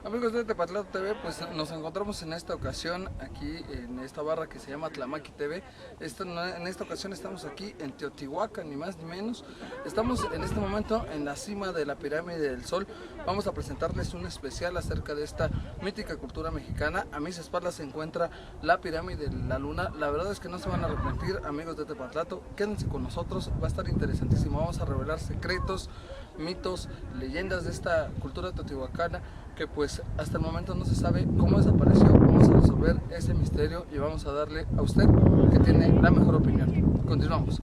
Amigos de Tepatlato TV, pues nos encontramos en esta ocasión aquí en esta barra que se llama Tlamaki TV. En esta ocasión estamos aquí en Teotihuacán, ni más ni menos. Estamos en este momento en la cima de la pirámide del Sol. Vamos a presentarles un especial acerca de esta mítica cultura mexicana. A mis espaldas se encuentra la pirámide de la Luna. La verdad es que no se van a arrepentir, amigos de Tepatlato. Quédense con nosotros, va a estar interesantísimo. Vamos a revelar secretos, mitos, leyendas de esta cultura teotihuacana que pues hasta el momento no se sabe cómo desapareció. Vamos a resolver ese misterio y vamos a darle a usted que tiene la mejor opinión. Continuamos.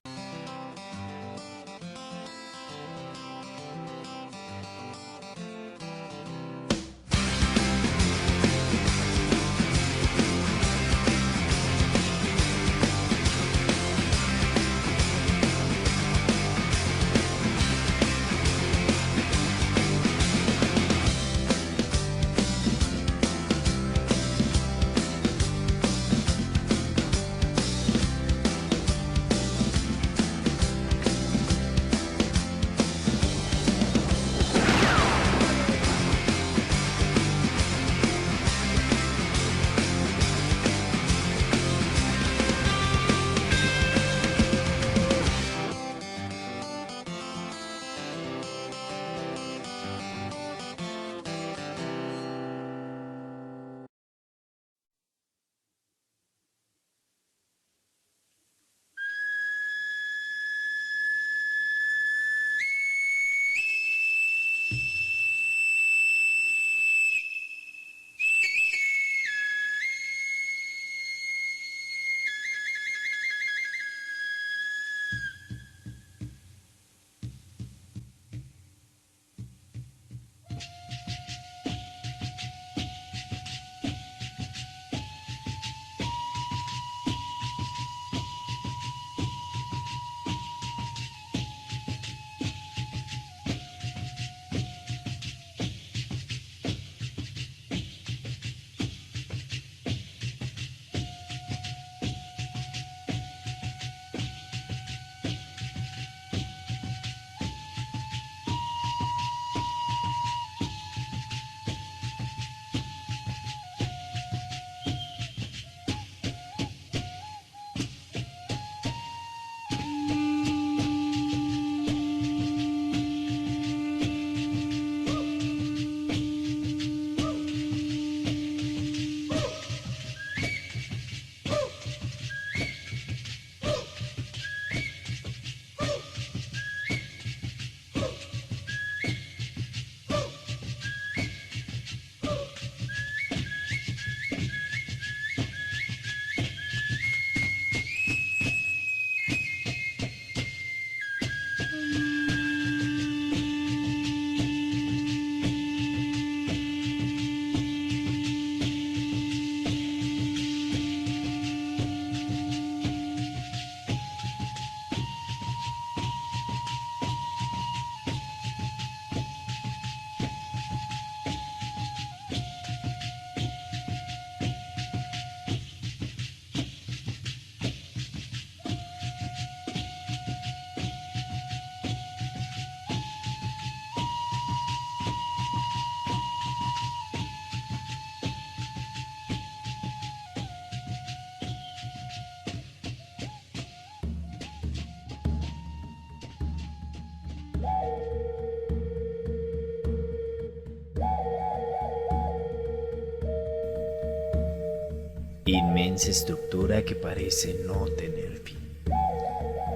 Inmensa estructura que parece no tener fin.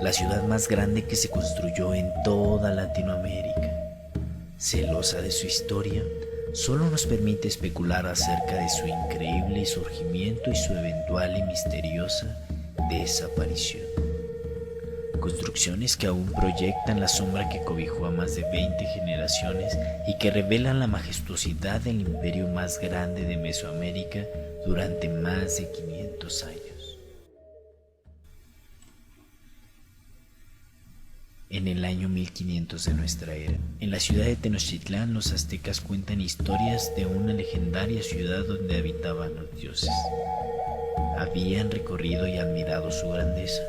La ciudad más grande que se construyó en toda Latinoamérica. Celosa de su historia, solo nos permite especular acerca de su increíble surgimiento y su eventual y misteriosa desaparición. Construcciones que aún proyectan la sombra que cobijó a más de 20 generaciones y que revelan la majestuosidad del imperio más grande de Mesoamérica durante más de 500 años. En el año 1500 de nuestra era, en la ciudad de Tenochtitlán, los aztecas cuentan historias de una legendaria ciudad donde habitaban los dioses. Habían recorrido y admirado su grandeza.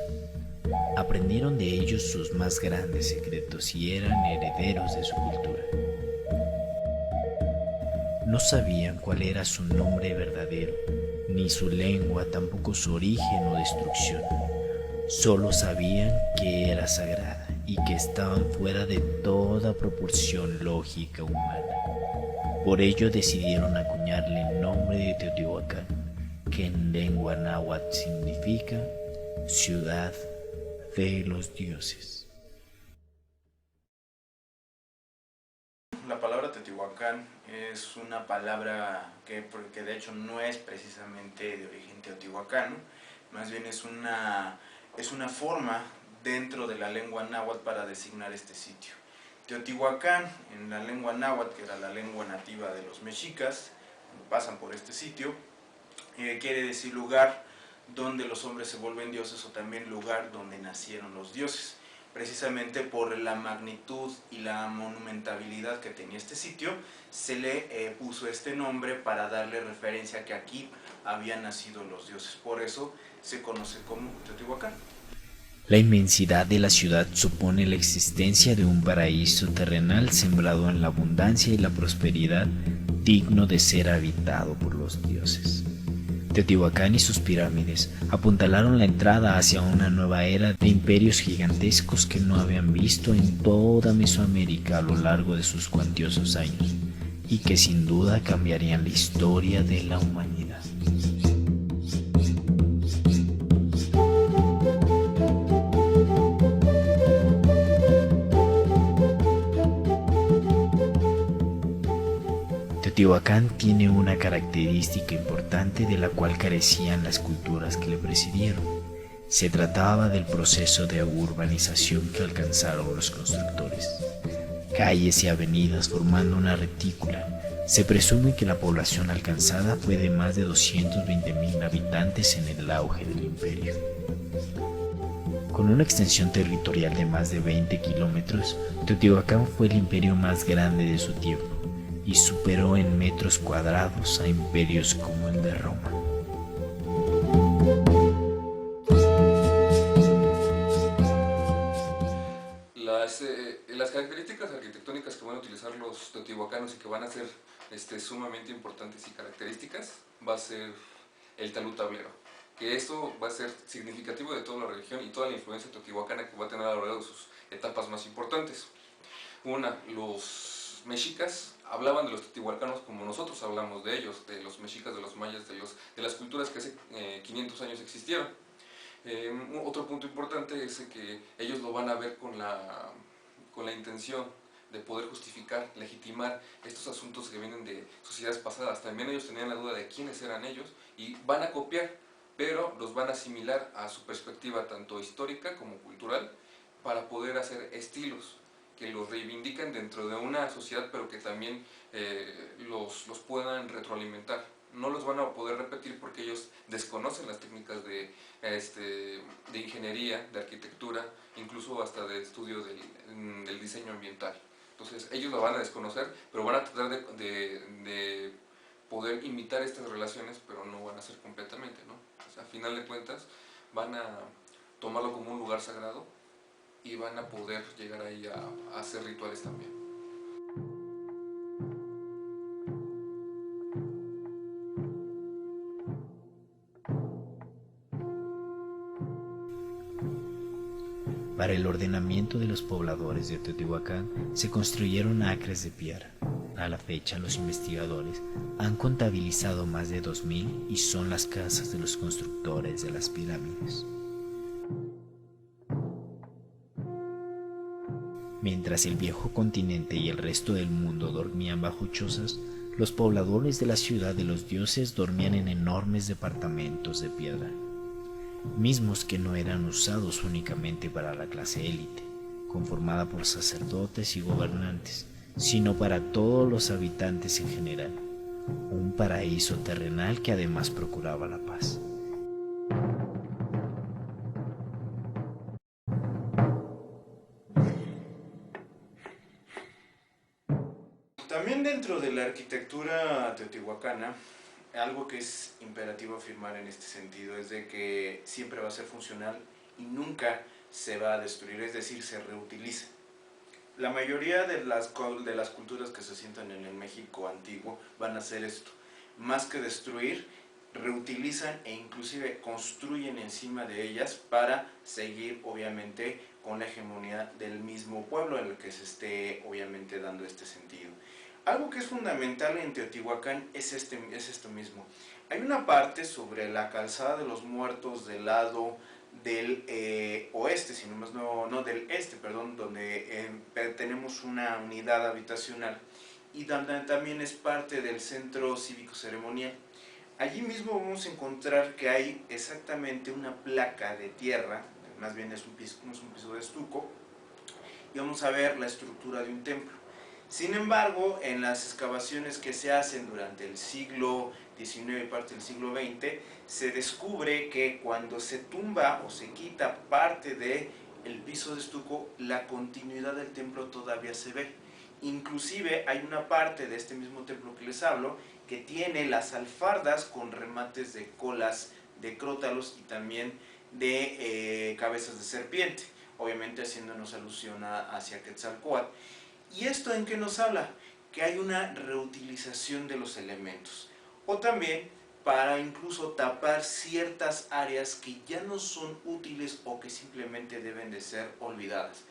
Aprendieron de ellos sus más grandes secretos y eran herederos de su cultura. No sabían cuál era su nombre verdadero, ni su lengua, tampoco su origen o destrucción. Solo sabían que era sagrada y que estaban fuera de toda proporción lógica humana. Por ello decidieron acuñarle el nombre de Teotihuacán, que en lengua náhuatl significa ciudad de los dioses. La palabra Teotihuacán es una palabra que de hecho no es precisamente de origen teotihuacano, más bien es una forma dentro de la lengua náhuatl para designar este sitio. Teotihuacán, en la lengua náhuatl, que era la lengua nativa de los mexicas, pasan por este sitio, quiere decir lugar donde los hombres se vuelven dioses o también lugar donde nacieron los dioses. Precisamente por la magnitud y la monumentabilidad que tenía este sitio, se le puso este nombre para darle referencia a que aquí habían nacido los dioses. Por eso se conoce como Teotihuacán. La inmensidad de la ciudad supone la existencia de un paraíso terrenal sembrado en la abundancia y la prosperidad, digno de ser habitado por los dioses. Teotihuacán y sus pirámides apuntalaron la entrada hacia una nueva era de imperios gigantescos que no habían visto en toda Mesoamérica a lo largo de sus cuantiosos años, y que sin duda cambiarían la historia de la humanidad. Teotihuacán tiene una característica importante de la cual carecían las culturas que le precedieron. Se trataba del proceso de urbanización que alcanzaron los constructores. Calles y avenidas formando una retícula. Se presume que la población alcanzada fue de más de 220,000 habitantes en el auge del imperio. Con una extensión territorial de más de 20 kilómetros, Teotihuacán fue el imperio más grande de su tiempo y superó en metros cuadrados a imperios como el de Roma. Las características arquitectónicas que van a utilizar los teotihuacanos y que van a ser sumamente importantes y características va a ser el talud tablero, que esto va a ser significativo de toda la religión y toda la influencia teotihuacana que va a tener a lo largo de sus etapas más importantes. Una, los mexicas hablaban de los teotihuacanos como nosotros hablamos de ellos, de los mexicas, de los mayas, de las culturas que hace 500 años existieron. Otro punto importante es que ellos lo van a ver con la intención de poder justificar, legitimar estos asuntos que vienen de sociedades pasadas. También ellos tenían la duda de quiénes eran ellos y van a copiar, pero los van a asimilar a su perspectiva tanto histórica como cultural para poder hacer estilos que los reivindican dentro de una sociedad, pero que también los puedan retroalimentar. No los van a poder repetir porque ellos desconocen las técnicas de ingeniería, de arquitectura, incluso hasta de estudio del diseño ambiental. Entonces ellos lo van a desconocer, pero van a tratar de poder imitar estas relaciones, pero no van a ser completamente, ¿no? O sea, a final de cuentas van a tomarlo como un lugar sagrado y van a poder llegar ahí a hacer rituales también. Para el ordenamiento de los pobladores de Teotihuacán se construyeron acres de piedra. A la fecha, los investigadores han contabilizado más de 2,000 y son las casas de los constructores de las pirámides. Mientras el viejo continente y el resto del mundo dormían bajo chozas, los pobladores de la ciudad de los dioses dormían en enormes departamentos de piedra, mismos que no eran usados únicamente para la clase élite, conformada por sacerdotes y gobernantes, sino para todos los habitantes en general, un paraíso terrenal que además procuraba la paz. También dentro de la arquitectura teotihuacana, algo que es imperativo afirmar en este sentido es de que siempre va a ser funcional y nunca se va a destruir, es decir, se reutiliza. La mayoría de las culturas que se sientan en el México antiguo van a hacer esto. Más que destruir, reutilizan e inclusive construyen encima de ellas para seguir obviamente con la hegemonía del mismo pueblo en el que se esté obviamente dando este sentido. Algo que es fundamental en Teotihuacán es esto mismo. Hay una parte sobre la calzada de los muertos del lado del oeste, si no más no del este, perdón, donde tenemos una unidad habitacional y donde también es parte del centro cívico ceremonial. Allí mismo vamos a encontrar que hay exactamente una placa de tierra, más bien es un piso de estuco, y vamos a ver la estructura de un templo. Sin embargo, en las excavaciones que se hacen durante el siglo XIX y parte del siglo XX, se descubre que cuando se tumba o se quita parte del piso de estuco, la continuidad del templo todavía se ve. Inclusive hay una parte de este mismo templo que les hablo que tiene las alfardas con remates de colas de crótalos y también de cabezas de serpiente, obviamente haciéndonos alusión hacia Quetzalcóatl. ¿Y esto en qué nos habla? Que hay una reutilización de los elementos, o también para incluso tapar ciertas áreas que ya no son útiles o que simplemente deben de ser olvidadas.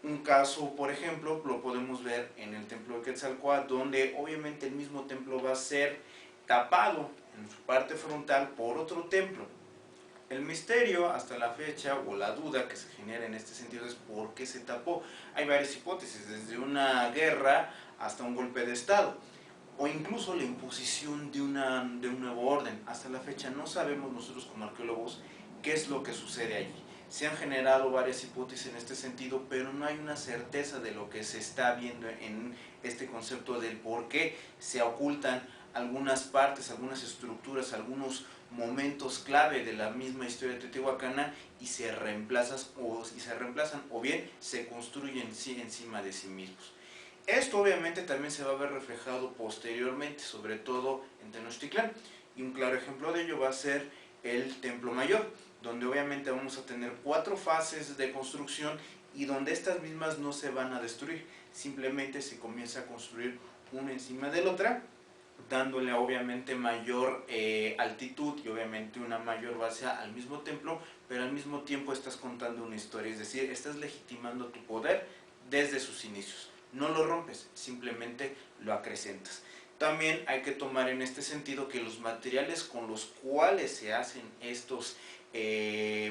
Un caso, por ejemplo, lo podemos ver en el templo de Quetzalcóatl, donde obviamente el mismo templo va a ser tapado en su parte frontal por otro templo. El misterio hasta la fecha, o la duda que se genera en este sentido, es por qué se tapó. Hay varias hipótesis, desde una guerra hasta un golpe de estado, o incluso la imposición de un nuevo orden. Hasta la fecha no sabemos nosotros como arqueólogos qué es lo que sucede allí. Se han generado varias hipótesis en este sentido, pero no hay una certeza de lo que se está viendo en este concepto del por qué se ocultan algunas partes, algunas estructuras, algunos momentos clave de la misma historia teotihuacana y se reemplazan o bien se construyen encima de sí mismos. Esto obviamente también se va a ver reflejado posteriormente, sobre todo en Tenochtitlán, y un claro ejemplo de ello va a ser el Templo Mayor, donde obviamente vamos a tener 4 fases de construcción y donde estas mismas no se van a destruir, simplemente se comienza a construir una encima de la otra, dándole obviamente mayor altitud y obviamente una mayor base al mismo templo, pero al mismo tiempo estás contando una historia, es decir, estás legitimando tu poder desde sus inicios. No lo rompes, simplemente lo acrecentas. También hay que tomar en este sentido que los materiales con los cuales se hacen estos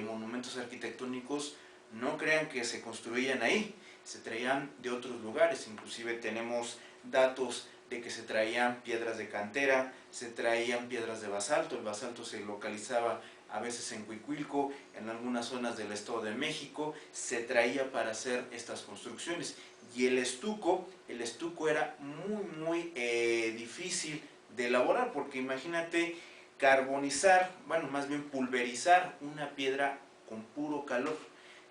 monumentos arquitectónicos, no crean que se construían ahí, se traían de otros lugares. Inclusive tenemos datos de que se traían piedras de cantera, se traían piedras de basalto. El basalto se localizaba a veces en Cuicuilco, en algunas zonas del Estado de México, se traía para hacer estas construcciones. Y el estuco era muy difícil de elaborar, porque imagínate carbonizar, bueno, más bien pulverizar una piedra con puro calor.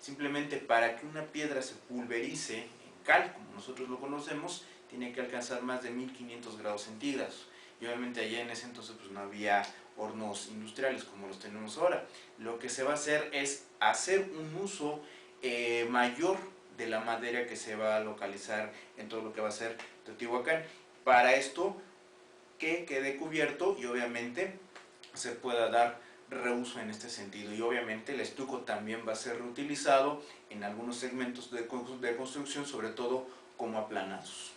Simplemente para que una piedra se pulverice en cal, como nosotros lo conocemos, tiene que alcanzar más de 1500 grados centígrados. Y obviamente allá en ese entonces pues no había hornos industriales como los tenemos ahora. Lo que se va a hacer es hacer un uso mayor de la madera que se va a localizar en todo lo que va a ser Teotihuacán. Para esto que quede cubierto y obviamente se pueda dar reuso en este sentido, y obviamente el estuco también va a ser reutilizado en algunos segmentos de construcción, sobre todo como aplanados.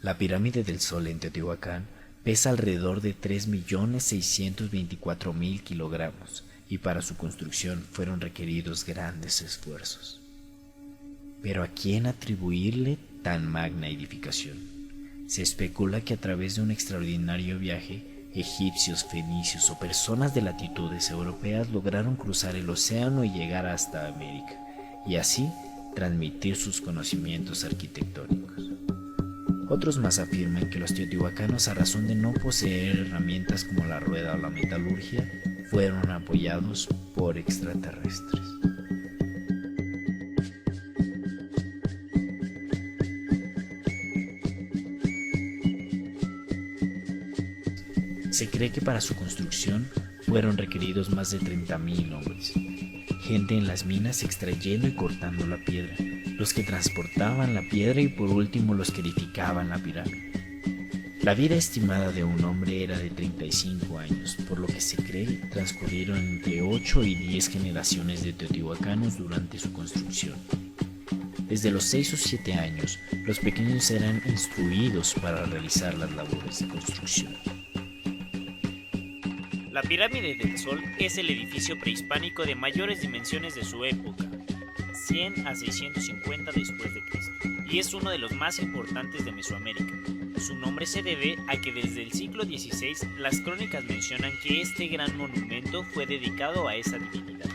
La pirámide del Sol en Teotihuacán pesa alrededor de 3.624.000 kilogramos y para su construcción fueron requeridos grandes esfuerzos. Pero ¿a quién atribuirle tan magna edificación? Se especula que a través de un extraordinario viaje, egipcios, fenicios o personas de latitudes europeas lograron cruzar el océano y llegar hasta América, y así transmitir sus conocimientos arquitectónicos. Otros más afirman que los teotihuacanos, a razón de no poseer herramientas como la rueda o la metalurgia, fueron apoyados por extraterrestres. Se cree que para su construcción fueron requeridos más de 30.000 hombres. gente en las minas extrayendo y cortando la piedra, los que transportaban la piedra y por último los que edificaban la pirámide. La vida estimada de un hombre era de 35 años, por lo que se cree transcurrieron entre 8 y 10 generaciones de teotihuacanos durante su construcción. Desde los 6 o 7 años, los pequeños eran instruidos para realizar las labores de construcción. La Pirámide del Sol es el edificio prehispánico de mayores dimensiones de su época, 100 a 650 después de Cristo, y es uno de los más importantes de Mesoamérica. Su nombre se debe a que desde el siglo XVI las crónicas mencionan que este gran monumento fue dedicado a esa divinidad.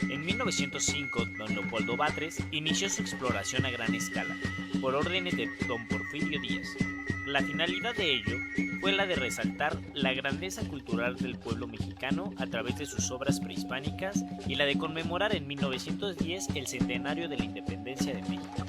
En 1905, don Leopoldo Batres inició su exploración a gran escala, por órdenes de don Porfirio Díaz. La finalidad de ello fue la de resaltar la grandeza cultural del pueblo mexicano a través de sus obras prehispánicas y la de conmemorar en 1910 el centenario de la independencia de México.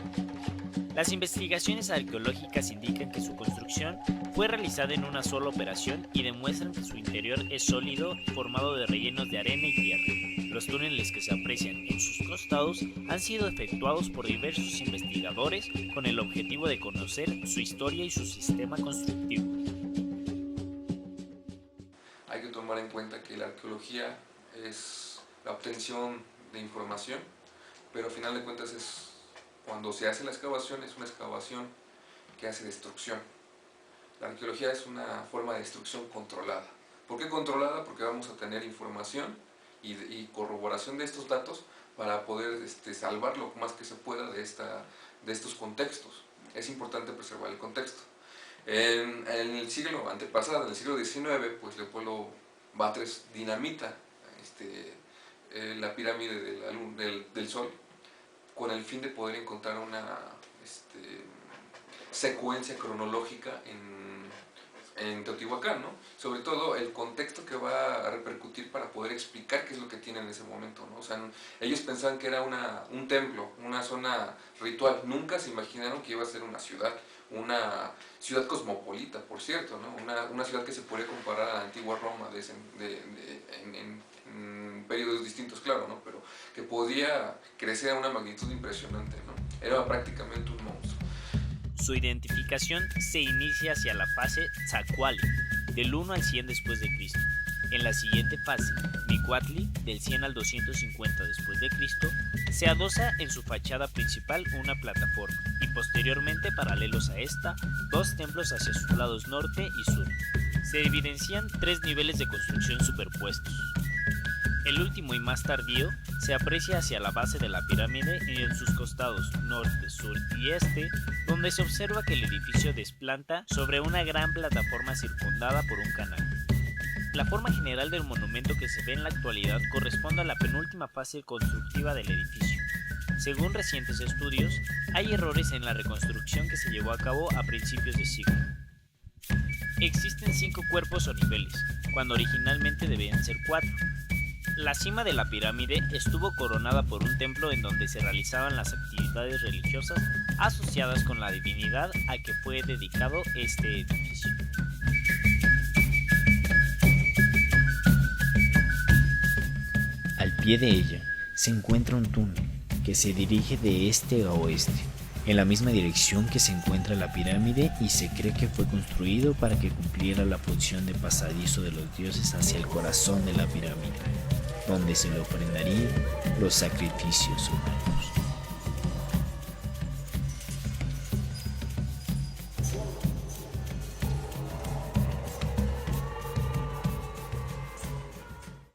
Las investigaciones arqueológicas indican que su construcción fue realizada en una sola operación y demuestran que su interior es sólido, formado de rellenos de arena y tierra. Los túneles que se aprecian en sus costados han sido efectuados por diversos investigadores con el objetivo de conocer su historia y su sistema constructivo. Hay que tomar en cuenta que la arqueología es la obtención de información, pero a final de cuentas cuando se hace la excavación, es una excavación que hace destrucción. La arqueología es una forma de destrucción controlada. ¿Por qué controlada? Porque vamos a tener información y corroboración de estos datos para poder salvar lo más que se pueda de estos contextos. Es importante preservar el contexto. En el siglo antepasado, en el siglo XIX, pues Leopoldo Batres dinamita la pirámide del Sol con el fin de poder encontrar una secuencia cronológica en Teotihuacán, ¿no? Sobre todo el contexto que va a repercutir para poder explicar qué es lo que tiene en ese momento, ¿no? O sea, ellos pensaban que era un templo, una zona ritual, nunca se imaginaron que iba a ser una ciudad cosmopolita, por cierto, ¿no? Una ciudad que se puede comparar a la antigua Roma en periodos distintos, claro, ¿no? Pero que podía crecer a una magnitud impresionante, ¿no? Era prácticamente un monstruo. Su identificación se inicia hacia la fase Tzacuali, del 1 al 100 después de Cristo. En la siguiente fase, Micuatli, del 100 al 250 después de Cristo, se adosa en su fachada principal una plataforma y posteriormente, paralelos a esta, dos templos hacia sus lados norte y sur. Se evidencian tres niveles de construcción superpuestos. El último y más tardío se aprecia hacia la base de la pirámide y en sus costados norte, sur y este, donde se observa que el edificio desplanta sobre una gran plataforma circundada por un canal. La forma general del monumento que se ve en la actualidad corresponde a la penúltima fase constructiva del edificio. Según recientes estudios, hay errores en la reconstrucción que se llevó a cabo a principios de siglo. Existen 5 cuerpos o niveles, cuando originalmente debían ser 4. La cima de la pirámide estuvo coronada por un templo en donde se realizaban las actividades religiosas asociadas con la divinidad a que fue dedicado este edificio. Al pie de ella se encuentra un túnel que se dirige de este a oeste, en la misma dirección que se encuentra la pirámide, y se cree que fue construido para que cumpliera la función de pasadizo de los dioses hacia el corazón de la pirámide, donde se le ofrendarían los sacrificios humanos.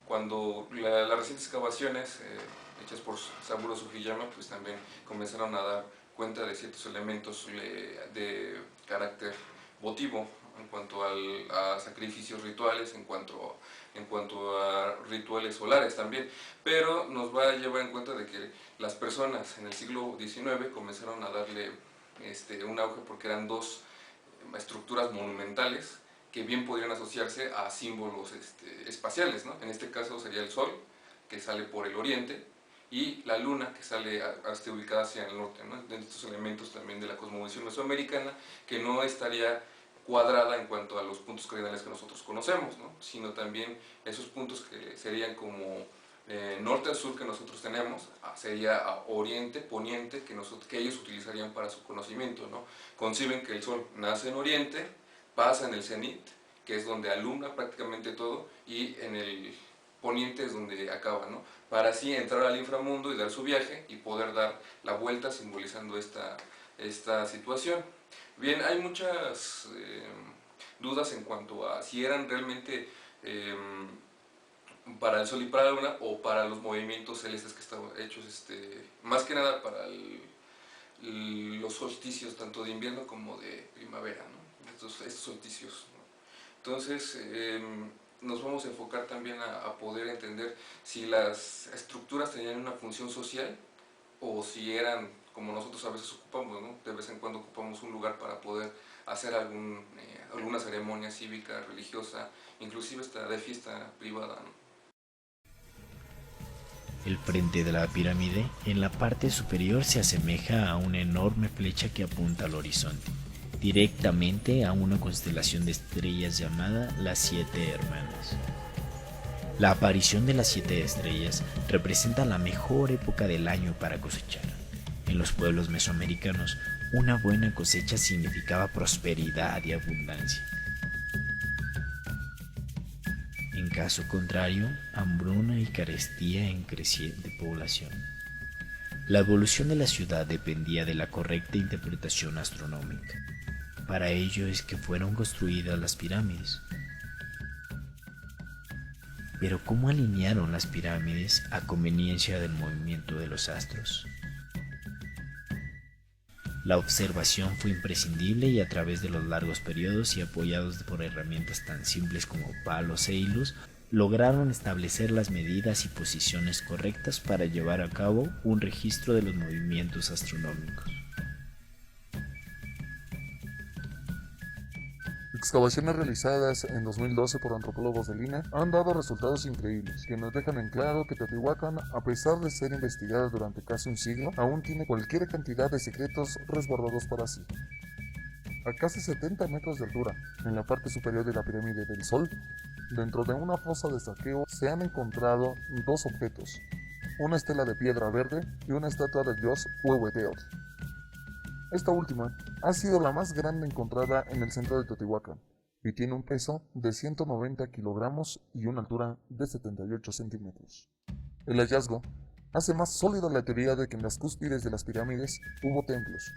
Cuando las recientes excavaciones hechas por Saburo Sugiyama, pues también comenzaron a dar cuenta de ciertos elementos de carácter votivo en cuanto a sacrificios rituales, en cuanto a rituales solares también, pero nos va a llevar en cuenta de que las personas en el siglo XIX comenzaron a darle un auge porque eran dos estructuras monumentales que bien podrían asociarse a símbolos espaciales, ¿no? En este caso sería el Sol, que sale por el oriente, y la Luna, que sale ubicada hacia el norte, ¿no? De estos elementos también de la cosmovisión mesoamericana, que no estaría cuadrada en cuanto a los puntos cardinales que nosotros conocemos, ¿no? Sino también esos puntos que serían como norte a sur que nosotros tenemos, sería a oriente, poniente, que ellos utilizarían para su conocimiento, ¿no? Conciben que el sol nace en oriente, pasa en el cenit, que es donde alumbra prácticamente todo, y en el poniente es donde acaba, ¿no? Para así entrar al inframundo y dar su viaje y poder dar la vuelta simbolizando esta situación. Bien, hay muchas dudas en cuanto a si eran realmente para el sol y para la luna o para los movimientos celestes que estaban hechos, más que nada para los solsticios tanto de invierno como de primavera, ¿no? Estos solsticios, ¿no? Entonces nos vamos a enfocar también a poder entender si las estructuras tenían una función social o si eran como nosotros a veces ocupamos, ¿no? De vez en cuando ocupamos un lugar para poder hacer alguna ceremonia cívica, religiosa, inclusive hasta de fiesta privada, ¿no? El frente de la pirámide en la parte superior se asemeja a una enorme flecha que apunta al horizonte, directamente a una constelación de estrellas llamada las Siete Hermanas. La aparición de las 7 estrellas representa la mejor época del año para cosechar. En los pueblos mesoamericanos, una buena cosecha significaba prosperidad y abundancia. En caso contrario, hambruna y carestía en creciente población. La evolución de la ciudad dependía de la correcta interpretación astronómica. Para ello es que fueron construidas las pirámides. Pero ¿cómo alinearon las pirámides a conveniencia del movimiento de los astros? La observación fue imprescindible y a través de los largos periodos y apoyados por herramientas tan simples como palos e hilos, lograron establecer las medidas y posiciones correctas para llevar a cabo un registro de los movimientos astronómicos. Excavaciones realizadas en 2012 por antropólogos de Lina han dado resultados increíbles, que nos dejan en claro que Teotihuacán, a pesar de ser investigada durante casi un siglo, aún tiene cualquier cantidad de secretos resguardados para sí. A casi 70 metros de altura, en la parte superior de la pirámide del Sol, dentro de una fosa de saqueo se han encontrado dos objetos, una estela de piedra verde y una estatua de dios Huehueteotl. Esta última ha sido la más grande encontrada en el centro de Teotihuacán y tiene un peso de 190 kilogramos y una altura de 78 centímetros. El hallazgo hace más sólida la teoría de que en las cúspides de las pirámides hubo templos,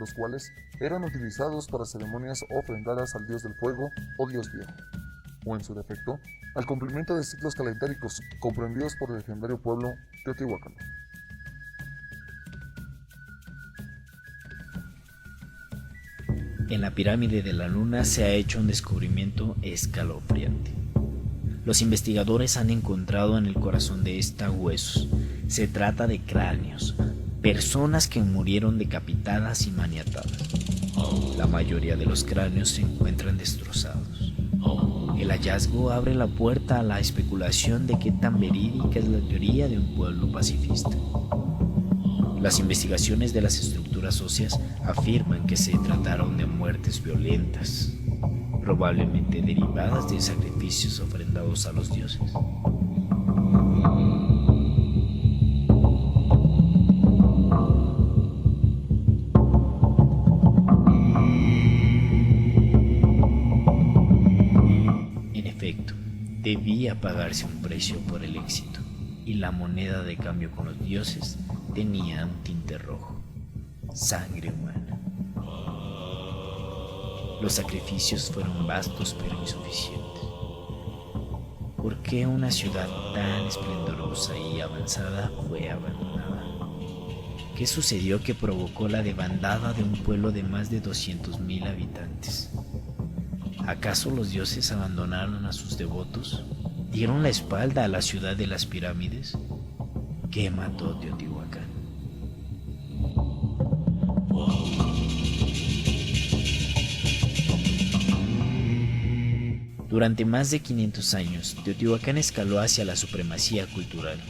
los cuales eran utilizados para ceremonias ofrendadas al dios del fuego o dios viejo, o en su defecto, al cumplimiento de ciclos calendáricos comprendidos por el legendario pueblo Teotihuacán. En la pirámide de la Luna se ha hecho un descubrimiento escalofriante. Los investigadores han encontrado en el corazón de esta huesos. Se trata de cráneos, personas que murieron decapitadas y maniatadas. La mayoría de los cráneos se encuentran destrozados. El hallazgo abre la puerta a la especulación de qué tan verídica es la teoría de un pueblo pacifista. Las investigaciones de las estructuras óseas afirman que se trataron de muertes violentas, probablemente derivadas de sacrificios ofrendados a los dioses. En efecto, debía pagarse un precio por el éxito, y la moneda de cambio con los dioses tenía un tinte rojo, sangre humana. Los sacrificios fueron vastos pero insuficientes. ¿Por qué una ciudad tan esplendorosa y avanzada fue abandonada? ¿Qué sucedió que provocó la debandada de un pueblo de más de 200.000 habitantes? ¿Acaso los dioses abandonaron a sus devotos? ¿Dieron la espalda a la ciudad de las pirámides? ¿Qué mató Teotihuacán? Durante más de 500 años, Teotihuacán escaló hacia la supremacía cultural,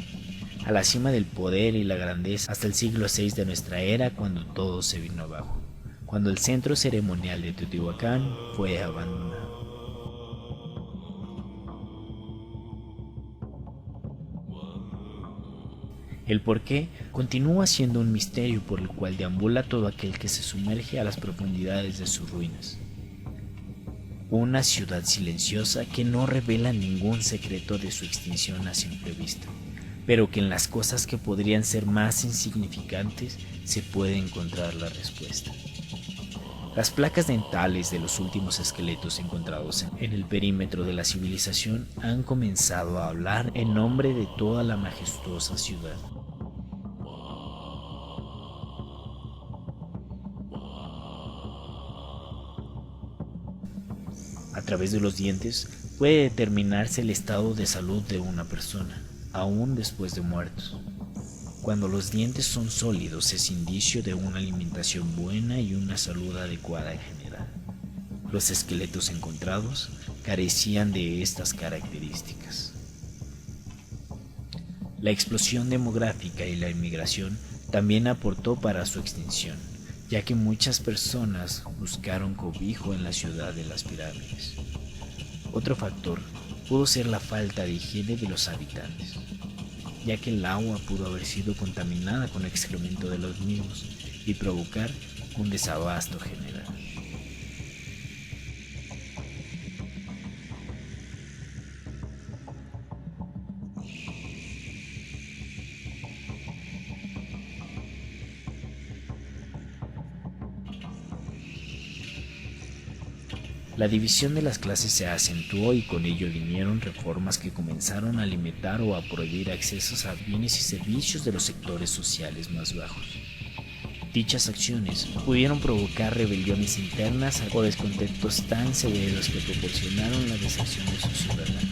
a la cima del poder y la grandeza hasta el siglo VI de nuestra era, cuando todo se vino abajo, cuando el centro ceremonial de Teotihuacán fue abandonado. El porqué continúa siendo un misterio por el cual deambula todo aquel que se sumerge a las profundidades de sus ruinas. Una ciudad silenciosa que no revela ningún secreto de su extinción a simple vista, pero que en las cosas que podrían ser más insignificantes se puede encontrar la respuesta. Las placas dentales de los últimos esqueletos encontrados en el perímetro de la civilización han comenzado a hablar en nombre de toda la majestuosa ciudad. A través de los dientes puede determinarse el estado de salud de una persona, aún después de muertos. Cuando los dientes son sólidos es indicio de una alimentación buena y una salud adecuada en general. Los esqueletos encontrados carecían de estas características. La explosión demográfica y la inmigración también aportó para su extinción, ya que muchas personas buscaron cobijo en la ciudad de las pirámides. Otro factor pudo ser la falta de higiene de los habitantes, ya que el agua pudo haber sido contaminada con excremento de los mismos y provocar un desabasto general. La división de las clases se acentuó y con ello vinieron reformas que comenzaron a limitar o a prohibir accesos a bienes y servicios de los sectores sociales más bajos. Dichas acciones pudieron provocar rebeliones internas o descontentos tan severos que proporcionaron la deserción de sus ciudadanos.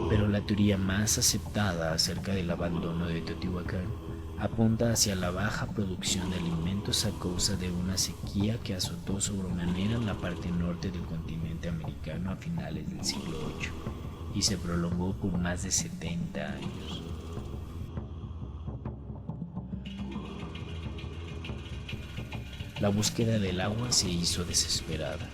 Pero la teoría más aceptada acerca del abandono de Teotihuacán apunta hacia la baja producción de alimentos a causa de una sequía que azotó sobremanera en la parte norte del continente americano a finales del siglo VIII y se prolongó por más de 70 años. La búsqueda del agua se hizo desesperada.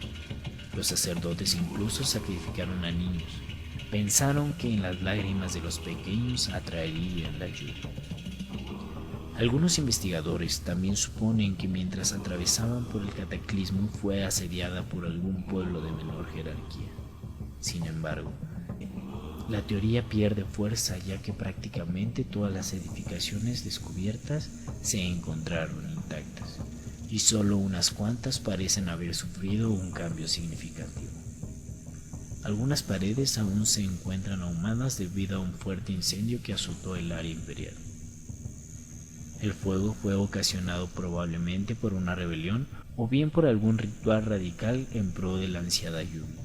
Los sacerdotes incluso sacrificaron a niños. Pensaron que en las lágrimas de los pequeños atraerían la lluvia. Algunos investigadores también suponen que mientras atravesaban por el cataclismo fue asediada por algún pueblo de menor jerarquía. Sin embargo, la teoría pierde fuerza ya que prácticamente todas las edificaciones descubiertas se encontraron intactas y solo unas cuantas parecen haber sufrido un cambio significativo. Algunas paredes aún se encuentran ahumadas debido a un fuerte incendio que azotó el área imperial. El fuego fue ocasionado probablemente por una rebelión o bien por algún ritual radical en pro de la ansiada lluvia.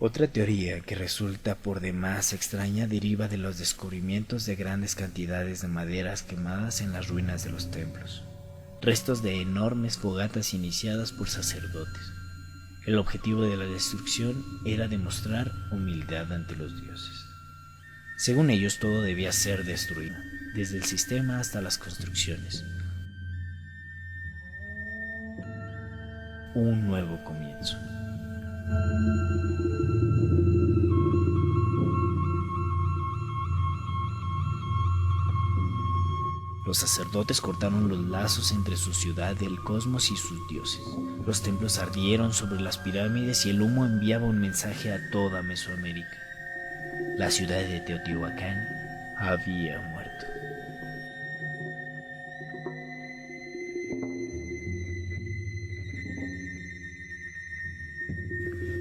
Otra teoría que resulta por demás extraña deriva de los descubrimientos de grandes cantidades de maderas quemadas en las ruinas de los templos, restos de enormes fogatas iniciadas por sacerdotes. El objetivo de la destrucción era demostrar humildad ante los dioses. Según ellos, todo debía ser destruido, desde el sistema hasta las construcciones. Un nuevo comienzo. Los sacerdotes cortaron los lazos entre su ciudad, el cosmos y sus dioses. Los templos ardieron sobre las pirámides y el humo enviaba un mensaje a toda Mesoamérica. La ciudad de Teotihuacán había muerto.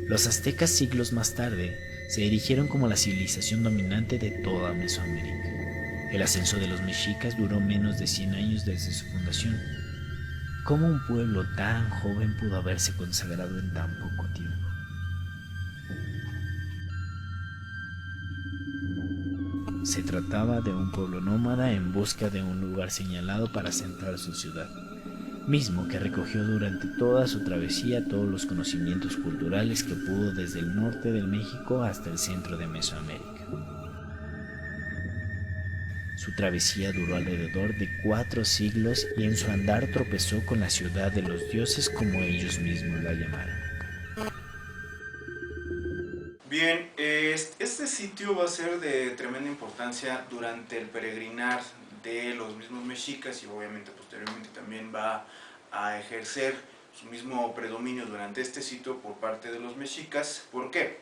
Los aztecas siglos más tarde se erigieron como la civilización dominante de toda Mesoamérica. El ascenso de los mexicas duró menos de 100 años desde su fundación. ¿Cómo un pueblo tan joven pudo haberse consagrado en tan poco tiempo? Se trataba de un pueblo nómada en busca de un lugar señalado para asentar su ciudad, mismo que recogió durante toda su travesía todos los conocimientos culturales que pudo desde el norte del México hasta el centro de Mesoamérica. Su travesía duró alrededor de 4 siglos y en su andar tropezó con la ciudad de los dioses, como ellos mismos la llamaron. Bien, este sitio va a ser de tremenda importancia durante el peregrinar de los mismos mexicas y obviamente posteriormente también va a ejercer su mismo predominio durante este sitio por parte de los mexicas. ¿Por qué?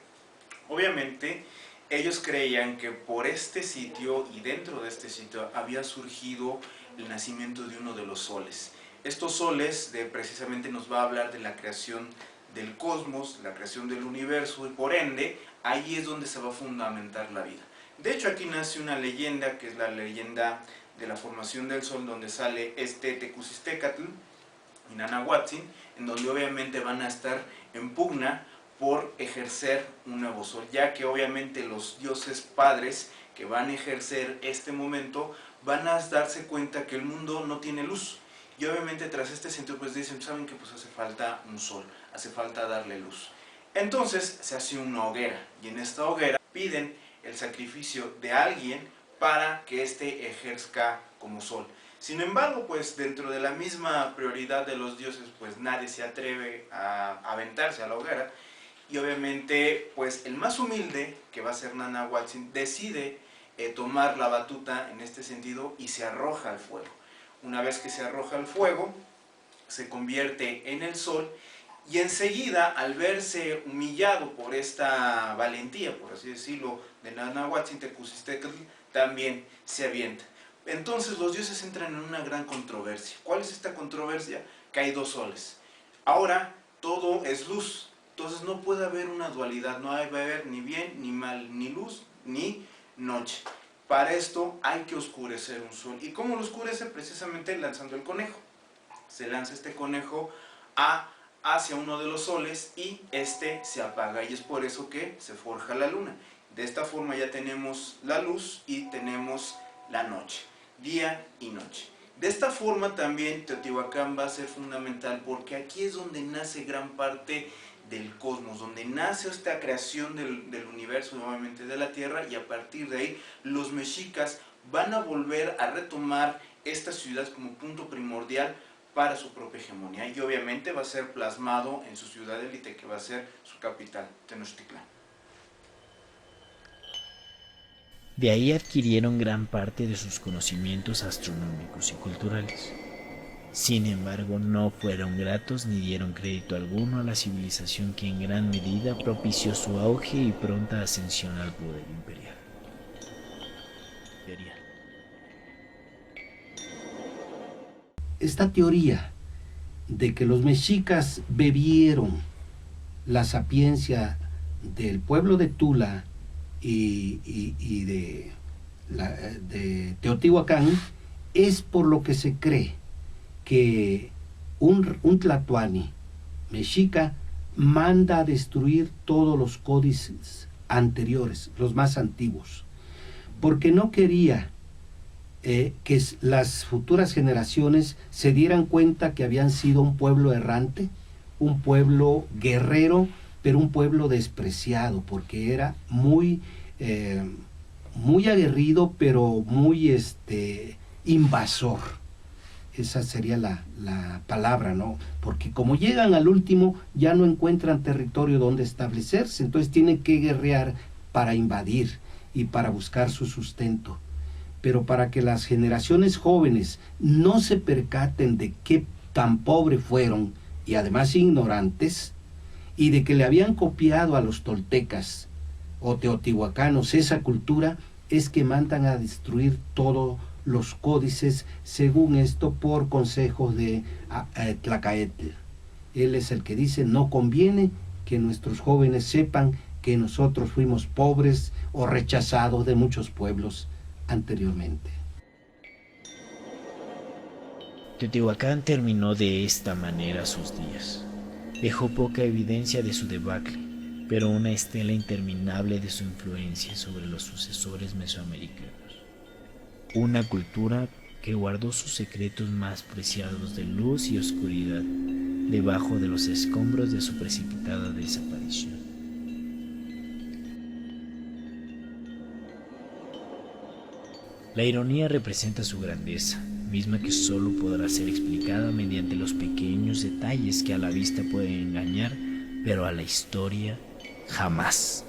Obviamente ellos creían que por este sitio y dentro de este sitio había surgido el nacimiento de uno de los soles. Estos soles precisamente nos va a hablar de la creación del cosmos, la creación del universo, y por ende ahí es donde se va a fundamentar la vida. De hecho, aquí nace una leyenda que es la leyenda de la formación del sol, donde sale este Tecusistecatl y Nanahuatzin, en donde obviamente van a estar en pugna por ejercer un nuevo sol, ya que obviamente los dioses padres que van a ejercer este momento van a darse cuenta que el mundo no tiene luz, y obviamente tras este sentido pues dicen, ¿saben qué? Pues hace falta un sol, hace falta darle luz. Entonces se hace una hoguera, y en esta hoguera piden el sacrificio de alguien para que éste ejerzca como sol. Sin embargo, pues dentro de la misma prioridad de los dioses, pues nadie se atreve a aventarse a la hoguera, y obviamente pues el más humilde, que va a ser Nanahuatzin, decide tomar la batuta en este sentido y se arroja al fuego. Una vez que se arroja al fuego, se convierte en el sol, y enseguida, al verse humillado por esta valentía, por así decirlo, de Nanahuatzin, Tecusistecatl también se avienta. Entonces los dioses entran en una gran controversia. ¿Cuál es esta controversia? Que hay 2 soles. Ahora todo es luz, entonces no puede haber una dualidad, no va a haber ni bien ni mal, ni luz ni noche. Para esto hay que oscurecer un sol. ¿Y cómo lo oscurece? Precisamente lanzando el conejo. Se lanza este conejo hacia uno de los soles y este se apaga, y es por eso que se forja la luna. De esta forma ya tenemos la luz y tenemos la noche, día y noche. De esta forma también Teotihuacán va a ser fundamental, porque aquí es donde nace gran parte del cosmos, donde nace esta creación del universo, nuevamente de la Tierra, y a partir de ahí los mexicas van a volver a retomar esta ciudad como punto primordial para su propia hegemonía, y obviamente va a ser plasmado en su ciudad élite, que va a ser su capital, Tenochtitlán. De ahí adquirieron gran parte de sus conocimientos astronómicos y culturales. Sin embargo, no fueron gratos ni dieron crédito alguno a la civilización que en gran medida propició su auge y pronta ascensión al poder imperial. Esta teoría de que los mexicas bebieron la sapiencia del pueblo de Tula y de Teotihuacán es por lo que se cree que un tlatoani mexica manda a destruir todos los códices anteriores, los más antiguos, porque no quería que las futuras generaciones se dieran cuenta que habían sido un pueblo errante, un pueblo guerrero, pero un pueblo despreciado, porque era muy aguerrido, pero muy invasor. Esa sería la palabra, ¿no? Porque como llegan al último, ya no encuentran territorio donde establecerse, entonces tienen que guerrear para invadir y para buscar su sustento. Pero para que las generaciones jóvenes no se percaten de qué tan pobres fueron, y además ignorantes, y de que le habían copiado a los toltecas o teotihuacanos esa cultura, es que mandan a destruir todos los códices, según esto, por consejos de Tlacaetl. Él es el que dice, no conviene que nuestros jóvenes sepan que nosotros fuimos pobres o rechazados de muchos pueblos anteriormente. Teotihuacán terminó de esta manera sus días. Dejó poca evidencia de su debacle. pero una estela interminable de su influencia sobre los sucesores mesoamericanos. Una cultura que guardó sus secretos más preciados de luz y oscuridad debajo de los escombros de su precipitada desaparición. La ironía representa su grandeza, misma que solo podrá ser explicada mediante los pequeños detalles que a la vista pueden engañar, pero a la historia jamás.